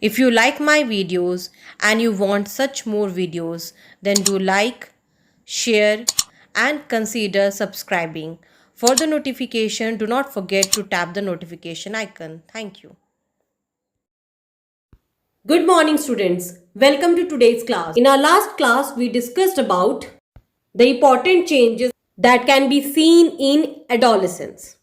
If you like my videos and you want such more videos, then do like, share and consider subscribing. For the notification, do not forget to tap the notification icon. Thank you. Good morning students. Welcome to today's class. In our last class, we discussed about the important changes that can be seen in adolescence.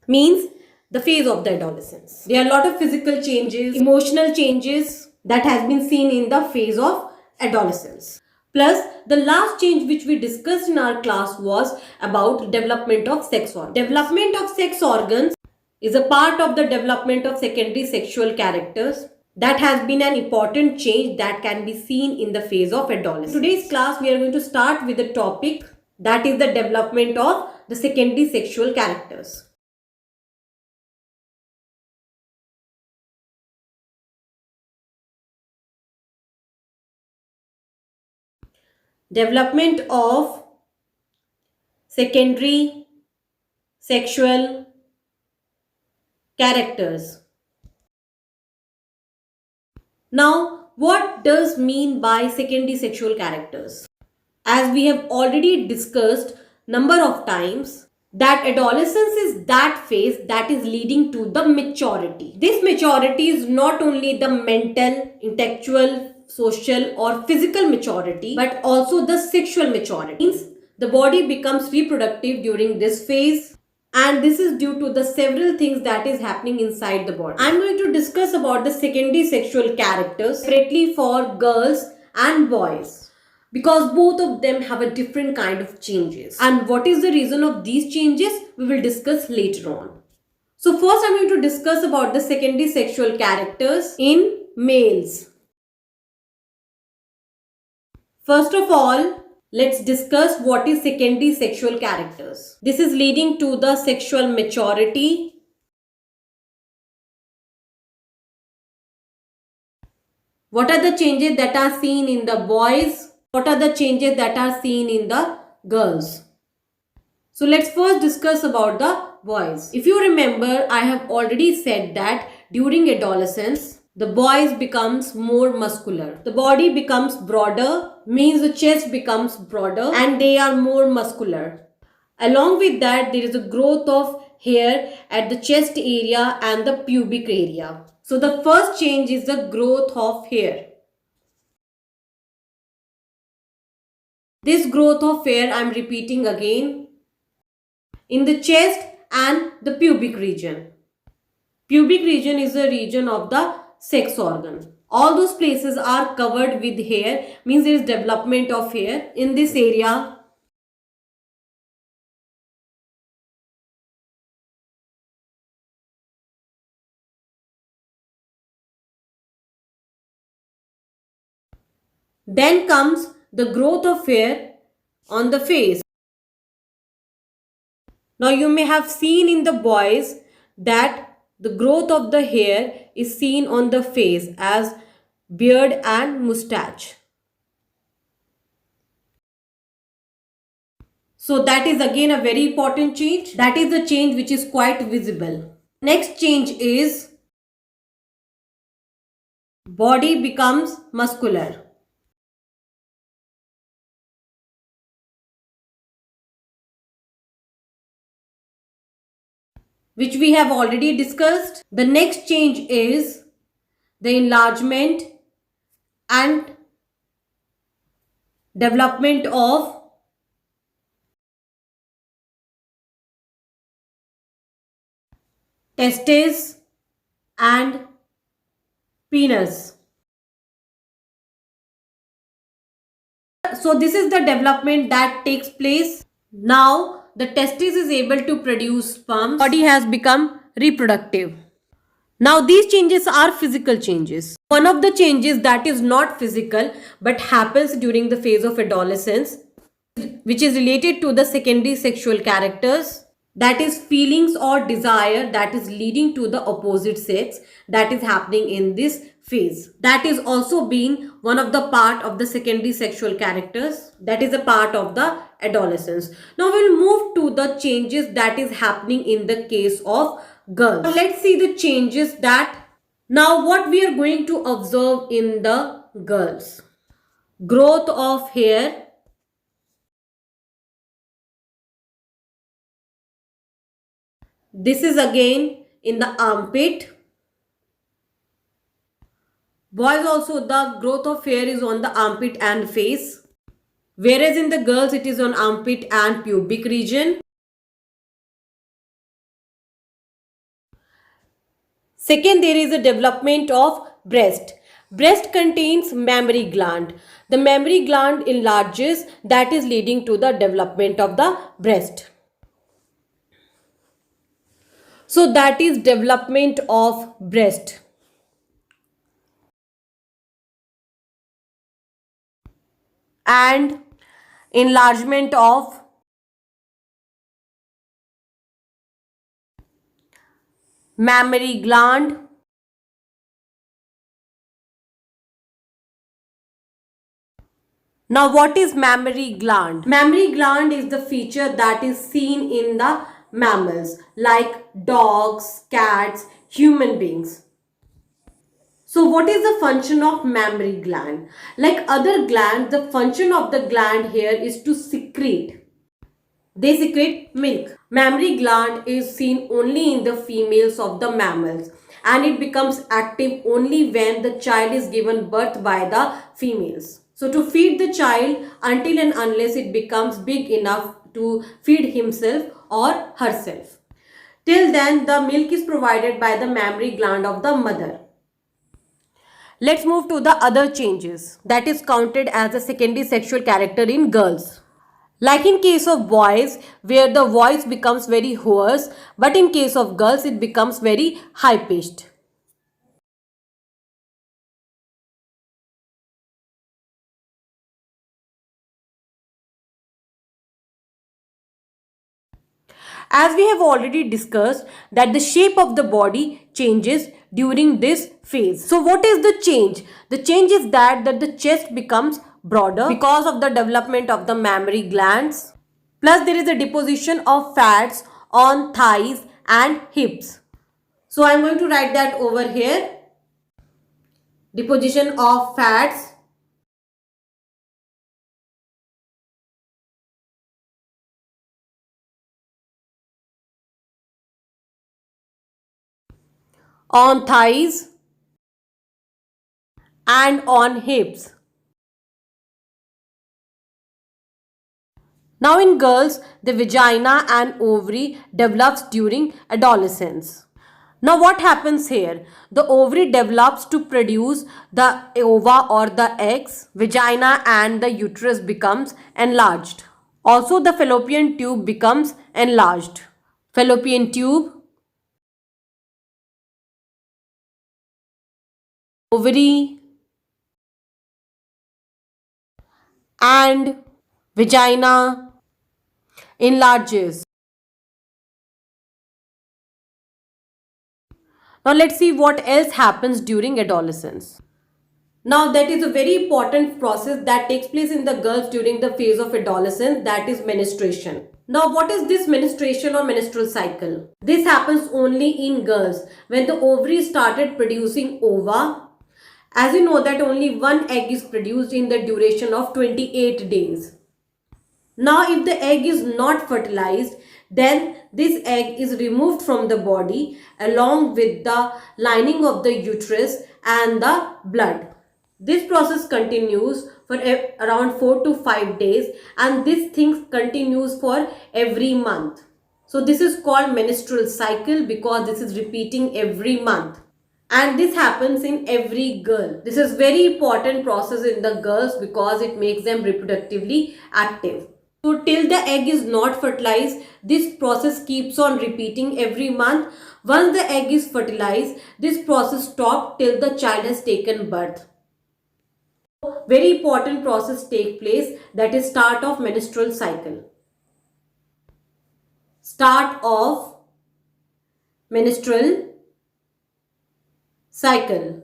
Means the phase of the adolescence. There are a lot of physical changes, emotional changes that has been seen in the phase of adolescence. Plus, the last change which we discussed in our class was about development of sex organs. Development of sex organs is a part of the development of secondary sexual characters that has been an important change that can be seen in the phase of adolescence. In today's class, we are going to start with the topic that is the development of the secondary sexual characters. Development of secondary sexual characters. Now, what does mean by secondary sexual characters? As we have already discussed number of times, that adolescence is that phase that is leading to the maturity. This maturity is not only the mental, intellectual, social or physical maturity, but also the sexual maturity. Means the body becomes reproductive during this phase, and this is due to the several things that is happening inside the body. I'm going to discuss about the secondary sexual characters separately for girls and boys, because both of them have a different kind of changes. And what is the reason of these changes, we will discuss later on. So first I'm going to discuss about the secondary sexual characters in males. First of all, let's discuss what is secondary sexual characters. This is leading to the sexual maturity, what are the changes that are seen in the boys, what are the changes that are seen in the girls. So let's first discuss about the boys. If you remember, I have already said that during adolescence, the boys becomes more muscular. The body becomes broader, means the chest becomes broader and they are more muscular. Along with that, there is a growth of hair at the chest area and the pubic area. So the first change is the growth of hair. This growth of hair, I am repeating again, in the chest and the pubic region. Pubic region is the region of the sex organ. All those places are covered with hair, means there is development of hair in this area. Then comes the growth of hair on the face. Now you may have seen in the boys that the growth of the hair is seen on the face as beard and mustache. So that is again a very important change. That is the change which is quite visible. Next change is body becomes muscular. Which we have already discussed. The next change is the enlargement and development of testes and penis. So this is the development that takes place. Now the testis is able to produce sperm. Body has become reproductive. Now these changes are physical changes. One of the changes that is not physical but happens during the phase of adolescence, which is related to the secondary sexual characters, that is feelings or desire that is leading to the opposite sex, that is happening in this phase. That is also being one of the part of the secondary sexual characters, that is a part of the adolescence. Now we'll move to the changes that is happening in the case of girls. Now let's see the changes that Now what we are going to observe in the girls: growth of hair, this is again in the armpit. Boys also, the growth of hair is on the armpit and face, whereas in the girls it is on armpit and pubic region. Second, there is a development of breast. Breast contains mammary gland. The mammary gland enlarges, that is leading to the development of the breast. So that is development of breast. And enlargement of mammary gland. Now what is mammary gland? Mammary gland is the feature that is seen in the mammals like dogs, cats, human beings. So what is the function of mammary gland? Like other glands, the function of the gland here is to secrete. They secrete milk. Mammary gland is seen only in the females of the mammals, and it becomes active only when the child is given birth by the females. So to feed the child until and unless it becomes big enough to feed himself or herself. Till then, the milk is provided by the mammary gland of the mother. Let's move to the other changes that is counted as a secondary sexual character in girls. Like in case of boys, where the voice becomes very hoarse, but in case of girls it becomes very high pitched. As we have already discussed that the shape of the body changes during this phase. So what is the change? The change is that the chest becomes broader because of the development of the mammary glands. Plus there is a deposition of fats on thighs and hips. So I am going to write that over here. Deposition of fats on thighs and on hips. Now in girls, the vagina and ovary develops during adolescence. Now what happens here? The ovary develops to produce the ova or the eggs. Vagina and the uterus becomes enlarged. Also the fallopian tube becomes enlarged. Fallopian tube, ovary and vagina enlarges. Now let's see what else happens during adolescence. Now that is a very important process that takes place in the girls during the phase of adolescence, that is menstruation. Now what is this menstruation or menstrual cycle? This happens only in girls when the ovary started producing ova. As you know that only one egg is produced in the duration of 28 days. Now if the egg is not fertilized, then this egg is removed from the body along with the lining of the uterus and the blood. This process continues for around 4 to 5 days, and this thing continues for every month. So this is called menstrual cycle because this is repeating every month. And this happens in every girl. This is very important process in the girls because it makes them reproductively active. So till the egg is not fertilized, this process keeps on repeating every month. Once the egg is fertilized, this process stops till the child has taken birth. Very important process take place, that is start of menstrual cycle. Start of menstrual cycle.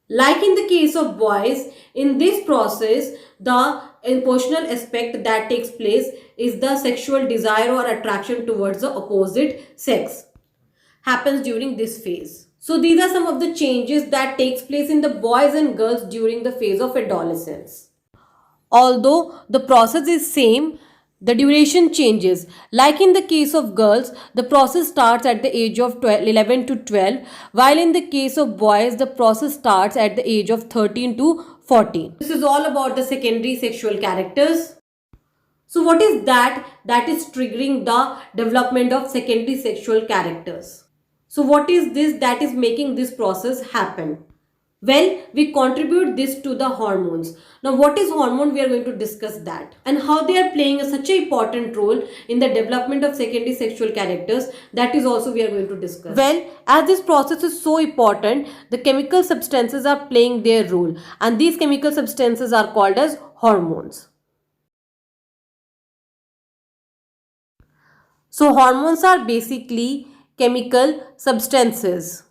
Like in the case of boys, in this process, the emotional aspect that takes place is the sexual desire or attraction towards the opposite sex. happens during this phase. So these are some of the changes that takes place in the boys and girls during the phase of adolescence. Although the process is same, the duration changes. Like in the case of girls, the process starts at the age of 11 to 12, while in the case of boys, the process starts at the age of 13 to 14. This is all about the secondary sexual characters. So what is that? That is triggering the development of secondary sexual characters. So what is this that is making this process happen? Well, we contribute this to the hormones. Now, what is hormone? We are going to discuss that and how they are playing such an important role in the development of secondary sexual characters. That is also we are going to discuss. Well, as this process is so important, the chemical substances are playing their role, and these chemical substances are called as hormones. So, hormones are basically chemical substances.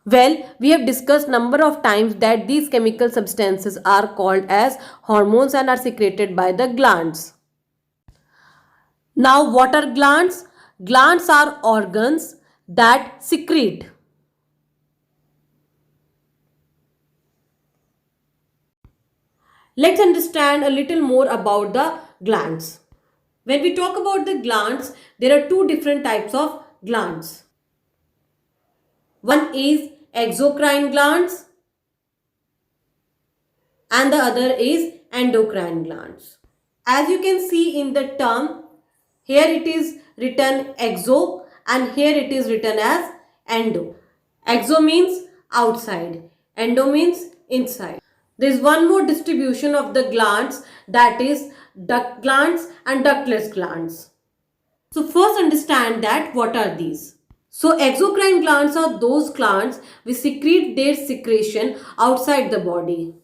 Well, we have discussed number of times that these chemical substances are called as hormones and are secreted by the glands. Now, what are glands? Glands are organs that secrete. Let's understand a little more about the glands. When we talk about the glands, there are two different types of glands. One is exocrine glands and the other is endocrine glands. As you can see in the term, here it is written exo and here it is written as endo. Exo means outside, endo means inside. There is one more distribution of the glands, that is duct glands and ductless glands. So first understand that what are these. So exocrine glands are those glands which secrete their secretion outside the body,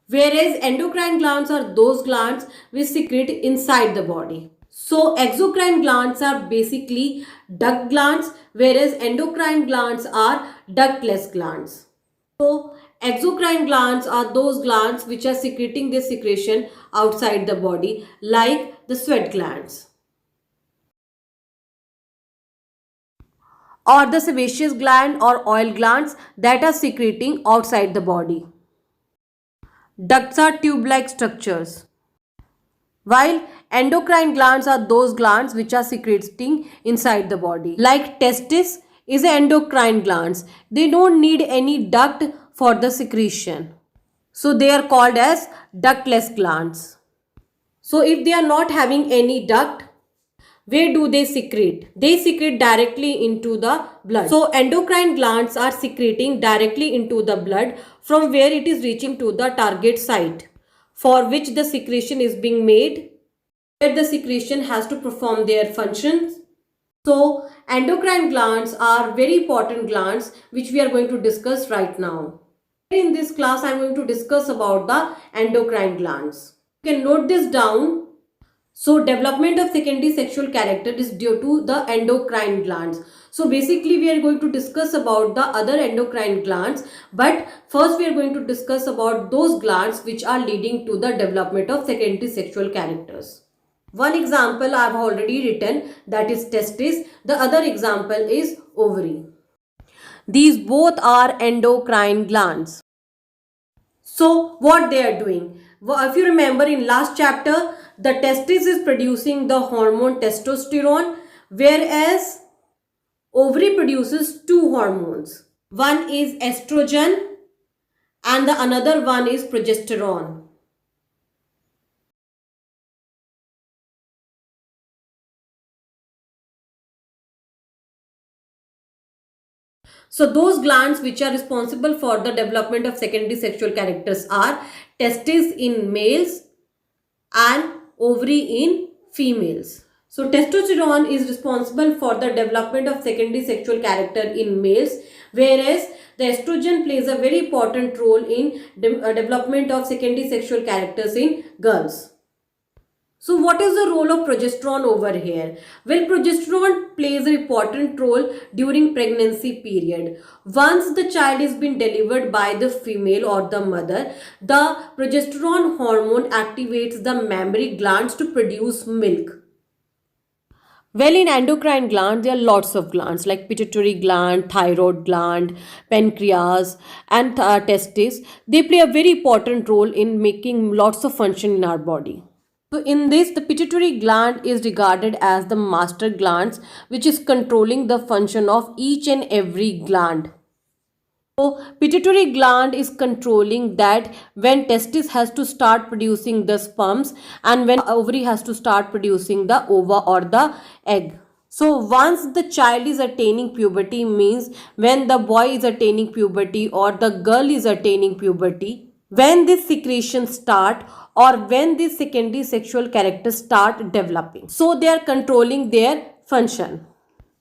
whereas endocrine glands are those glands which secrete inside the body. So exocrine glands are basically duct glands, whereas endocrine glands are ductless glands. So exocrine glands are those glands which are secreting their secretion outside the body, like the sweat glands or the sebaceous gland or oil glands that are secreting outside the body. Ducts are tube-like structures, while endocrine glands are those glands which are secreting inside the body. Like testis is an endocrine glands. They don't need any duct for the secretion. So they are called as ductless glands. So if they are not having any duct, where do they secrete? They secrete directly into the blood. So endocrine glands are secreting directly into the blood from where it is reaching to the target site for which the secretion is being made, where the secretion has to perform their functions. So endocrine glands are very important glands which we are going to discuss right now. In this class, I am going to discuss about the endocrine glands. You can note this down. So development of secondary sexual character is due to the endocrine glands. So basically we are going to discuss about the other endocrine glands, but first we are going to discuss about those glands which are leading to the development of secondary sexual characters. One example I have already written, that is testis. The other example is ovary. These both are endocrine glands. So what they are doing? If you remember in last chapter, the testis is producing the hormone testosterone, whereas ovary produces two hormones. One is estrogen and the another one is progesterone. So those glands which are responsible for the development of secondary sexual characters are testes in males and ovary in females. So testosterone is responsible for the development of secondary sexual character in males, whereas the estrogen plays a very important role in development of secondary sexual characters in girls. So what is the role of progesterone over here? Well, progesterone plays an important role during pregnancy period. Once the child is been delivered by the female or the mother, the progesterone hormone activates the mammary glands to produce milk. Well, in endocrine gland, there are lots of glands like pituitary gland, thyroid gland, pancreas, and testes. They play a very important role in making lots of function in our body. So, in this, the pituitary gland is regarded as the master glands, which is controlling the function of each and every gland. So, pituitary gland is controlling that when testis has to start producing the sperms and when ovary has to start producing the ova or the egg. So once the child is attaining puberty means when the boy is attaining puberty or the girl is attaining puberty, when this secretion start or when this secondary sexual characters start developing. So they are controlling their function.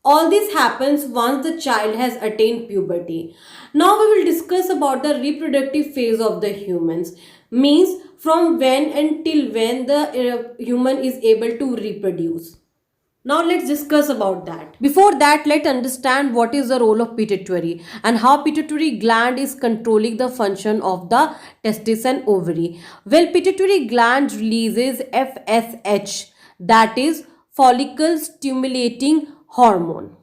All this happens once the child has attained puberty. Now we will discuss about the reproductive phase of the humans. Means from when until when the human is able to reproduce. Now let's discuss about that. Before that, let's understand what is the role of pituitary and how pituitary gland is controlling the function of the testis and ovary. Well, pituitary gland releases FSH, that is follicle stimulating hormone.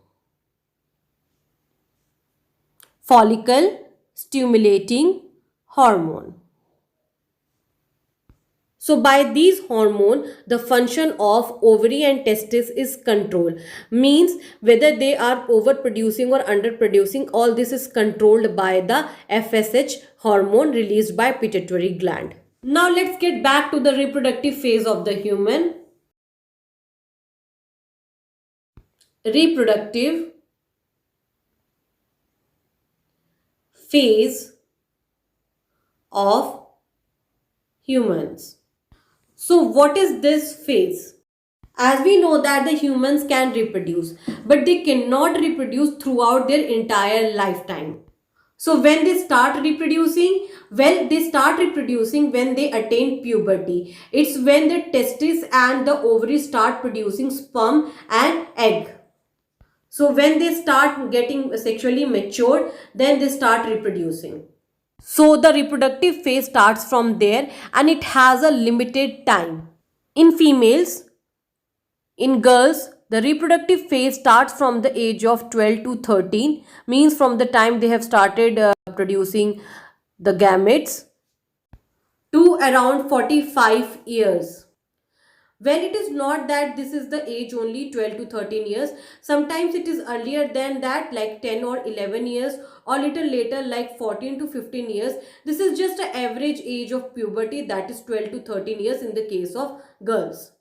Follicle stimulating hormone. So by these hormone, the function of ovary and testis is controlled. Means whether they are overproducing or underproducing, all this is controlled by the FSH hormone released by pituitary gland. Now let's get back to the reproductive phase of the human. Reproductive phase of humans. So what is this phase? As we know that the humans can reproduce, but they cannot reproduce throughout their entire lifetime. So when they start reproducing, well, they start reproducing when they attain puberty. It's when the testes and the ovaries start producing sperm and egg. So when they start getting sexually matured, then they start reproducing. So the reproductive phase starts from there and it has a limited time. In females, in girls, the reproductive phase starts from the age of 12 to 13, means from the time they have started producing the gametes, to around 45 years. When it is not that this is the age only 12 to 13 years, sometimes it is earlier than that like 10 or 11 years or little later like 14 to 15 years. This is just an average age of puberty, that is 12 to 13 years in the case of girls.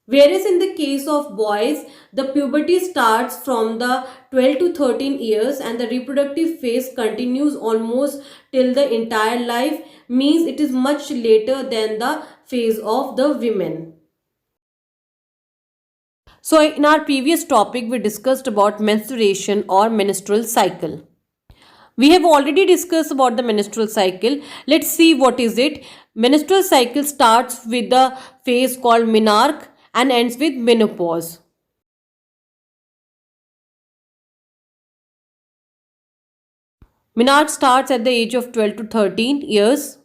Whereas in the case of boys, the puberty starts from the 12 to 13 years and the reproductive phase continues almost till the entire life, means it is much later than the phase of the women. So in our previous topic, we discussed about menstruation or menstrual cycle. We have already discussed about the menstrual cycle. Let's see what is it. Menstrual cycle starts with the phase called menarche and ends with menopause. Menarche starts at the age of 12 to 13 years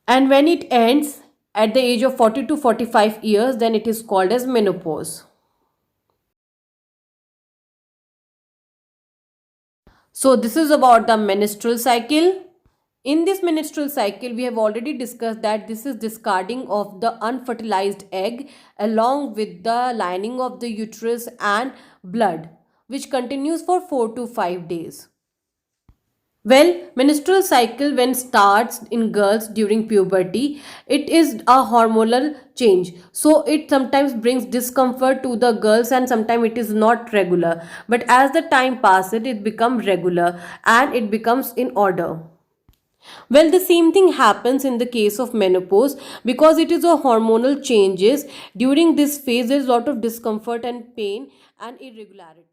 and when it ends at the age of 40 to 45 years, then it is called as menopause. So this is about the menstrual cycle. In this menstrual cycle, we have already discussed that this is discarding of the unfertilized egg along with the lining of the uterus and blood, which continues for 4 to 5 days. Well, menstrual cycle when starts in girls during puberty, it is a hormonal change. So it sometimes brings discomfort to the girls and sometimes it is not regular. But as the time passes, it becomes regular and it becomes in order. Well, the same thing happens in the case of menopause because it is a hormonal changes. During this phase, there is a lot of discomfort and pain and irregularity.